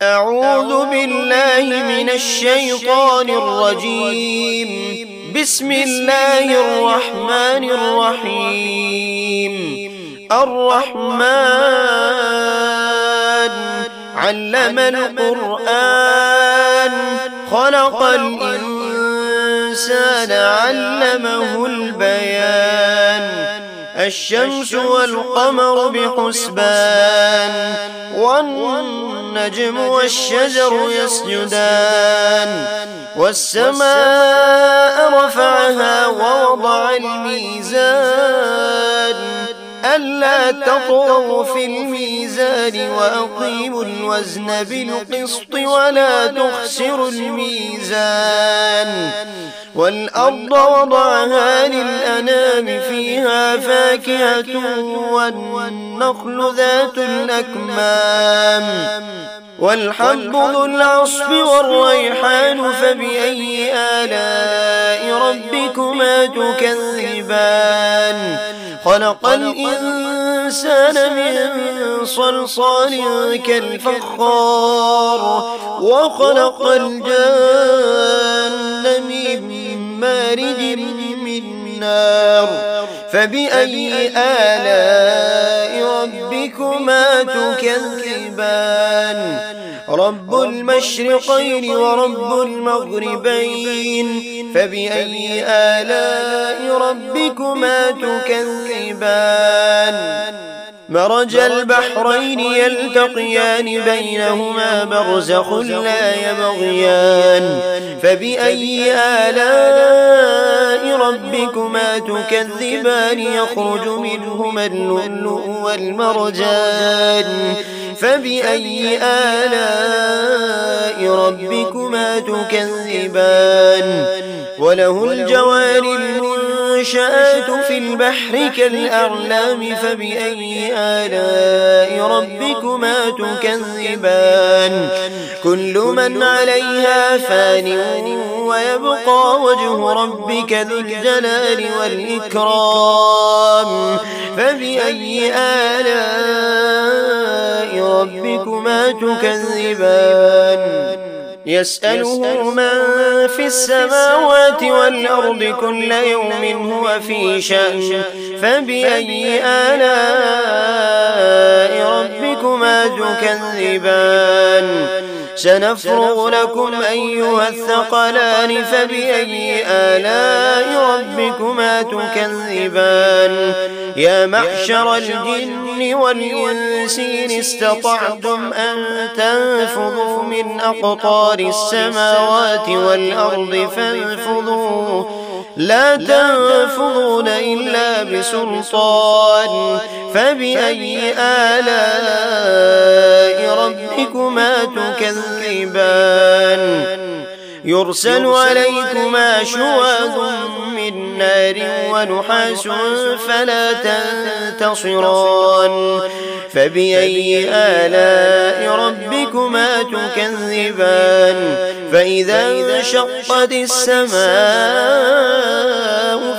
أعوذ بالله من الشيطان الرجيم. بسم الله الرحمن الرحيم. الرحمن علم القرآن خلق الإنسان علمه البيان. الشمس والقمر بحسبان والنجم والشجر يسجدان والسماء رفعها ووضع الميزان ألا تطغوا في الميزان وأقيموا الوزن بالقسط ولا تخسروا الميزان. والأرض وضعها للأنام فيها فاكهة والنخل ذات الأكمام والحب ذو العصف والريحان فبأي آلاء ربكما تكذبان. خلق الإنسان من صلصال كالفخار وخلق الجن من مارج من نار فبأي آلاء ربكما تكذبان. رب المشرقين ورب المغربين فبأي آلاء ربكما تكذبان. مرج البحرين يلتقيان بينهما برزخ لا يبغيان فبأي آلاء ربكما تكذبان. يخرج منهما اللؤلؤ والمرجان فبأي آلاء ربكما تكذبان. وله الجوار المنشآت في البحر كالأعلام فبأي آلاء ربكما تكذبان. كل من عليها فان ويبقى وجه ربك ذو الجلال والإكرام فبأي آلاء ربكما تكذبان. يسأله من في السماوات والأرض كل يوم هو في شأن فبأي آلاء ربكما تكذبان. سنفرغ لكم أيها الثقلان فبأي آلاء ربكما تكذبان. يا معشر الجن والإنس إن استطعتم أن تنفذوا من أقطار السماوات والأرض فانفذوا لا تنفذون إلا بسلطان فبأي آلاء ربكما تكذبان. يرسل عليكما شواظ من نار ونحاس فلا تنتصران فبأي آلاء ربكما تكذبان. فإذا انشقت السماء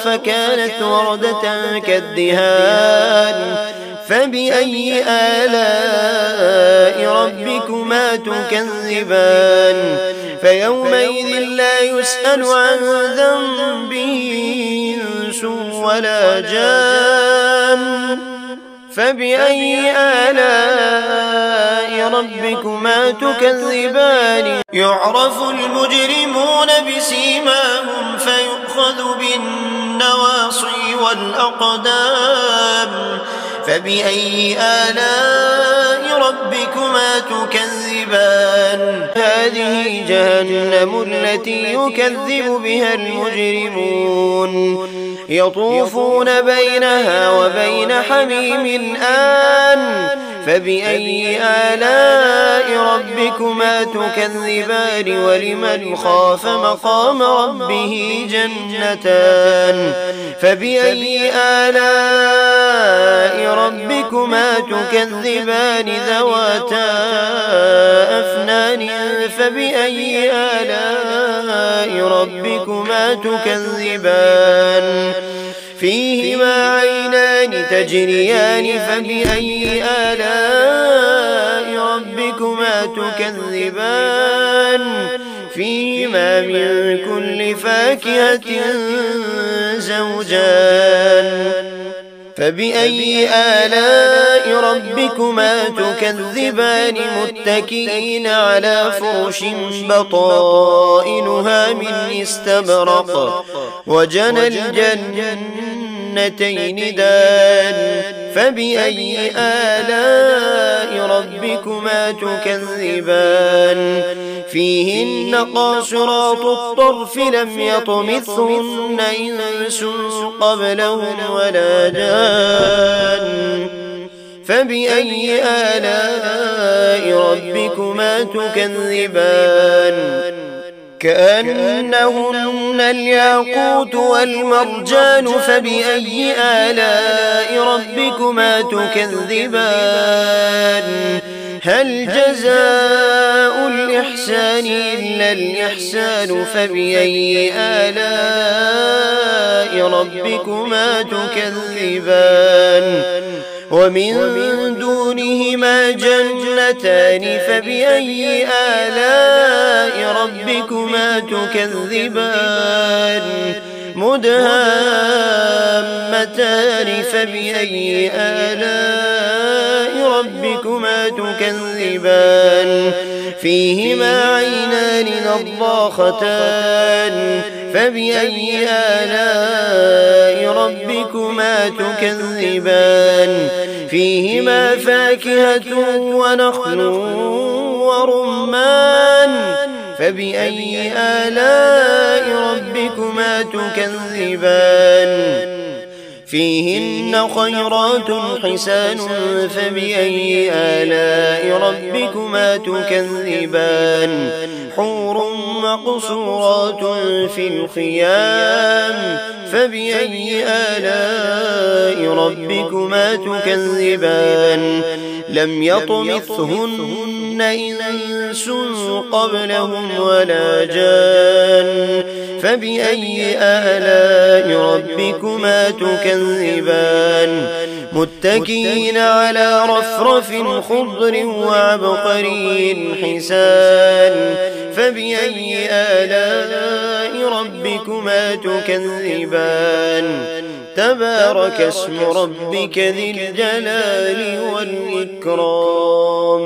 فكانت وردة كالدهان فبأي آلاء ربكما تكذبان. فيومئذ لا يسأل عن ذنبه إنس ولا جان فبأي آلاء ربكما تكذبان. يعرف المجرمون بسيماهم فيؤخذ بالنواصي والأقدام فبأي آلاء ربكما تكذبان. هذه جهنم التي يكذب بها المجرمون يطوفون بينها وبين حميم آن فبأي آلاء ربكما تكذبان. ولمن خاف مقام ربه جنتان فبأي آلاء ربكما تكذبان. ذواتا أفنان فبأي آلاء ربكما تكذبان. فيهما عينان تجريان فبأي آلاء ربكما ربكما تكذبان فيهما من كل فاكهة زوجان فبأي آلاء ربكما تكذبان متكئين على فرش بطائنها من استبرق وجنى الجنتين دان فبأي آلاء ربكما تكذبان فيهن قاصرات الطرف لم يطمثهن إنس قبلهم ولا جان فبأي آلاء ربكما تكذبان كأنهن الياقوت والمرجان فبأي آلاء ربكما تكذبان هل جزاء الإحسان إلا الإحسان فبأي آلاء ربكما تكذبان ومن دونهما جنتان فبأي آلاء ربكما تكذبان مدهامتان فبأي آلاء ربكما تكذبان فيهما عينان نضاختان فبأي آلاء ربكما تكذبان فيهما فاكهة ونخل ورمان فبأي آلاء ربكما تكذبان فيهن خيرات حسان فبأي آلاء ربكما تكذبان حور مقصورات في الخيام فبأي آلاء ربكما تكذبان لم يطمثهن إنس قبلهم ولا جان فبأي آلاء ربكما تكذبان متكئين على رفرف خضر وعبقري حسان فبأي آلاء ربكما تكذبان تبارك اسم ربك ذي الجلال والإكرام